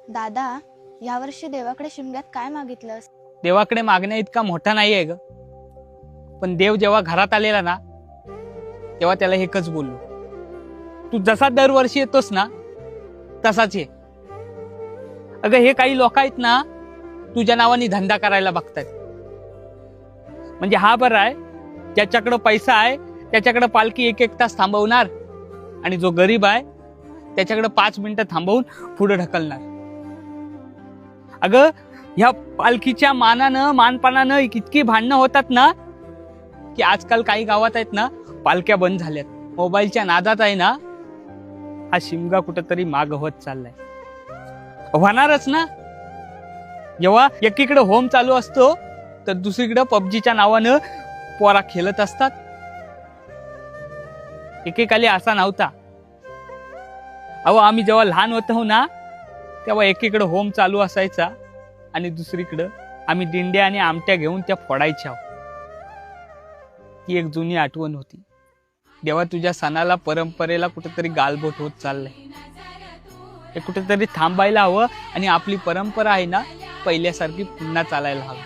दादा, यावर्षी देवाकडे शिमग्यात काय मागितलंस? देवाकडे मागण्या इतका मोठा नाही आहे ग, पण देव जेव्हा घरात आलेला ना तेव्हा त्याला एकच बोललो, तू जसा दरवर्षी येतोस ना तसाच ये. अगं हे काही लोक आहेत ना तुझ्या नावाने धंदा करायला बघतात. म्हणजे हा बरा आहे, ज्याच्याकडे पैसा आहे त्याच्याकडे पालखी एक एक तास थांबवणार आणि जो गरीब आहे त्याच्याकडे 5 मिनिटं थांबवून पुढे ढकलणार. अगं ह्या पालखीच्या मानपानानं इतकी भांडणं होतात ना की आजकाल काही गावात आहेत ना पालख्या बंद झाल्यात. मोबाईलच्या नादात आहे ना हा शिमगा कुठंतरी माग होत चाललाय. होणारच ना. जेव्हा एकीकडे होम चालू असतो तर दुसरीकडे पबजीच्या नावानं पोरा खेळत असतात. एकेकाली असा नव्हता. अहो आम्ही जेव्हा लहान होतो ना तेव्हा एकीकडे होम चालू असायचा आणि दुसरीकडे आम्ही दिंड्या आणि आमट्या घेऊन त्या फोडायच्या. ती एक जुनी आठवण होती. देवा तुझ्या सणाला परंपरेला कुठेतरी गालबोट होत चाललंय. हे कुठेतरी थांबायला हवं आणि आपली परंपरा आहे ना पहिल्यासारखी पुन्हा चालायला हवी.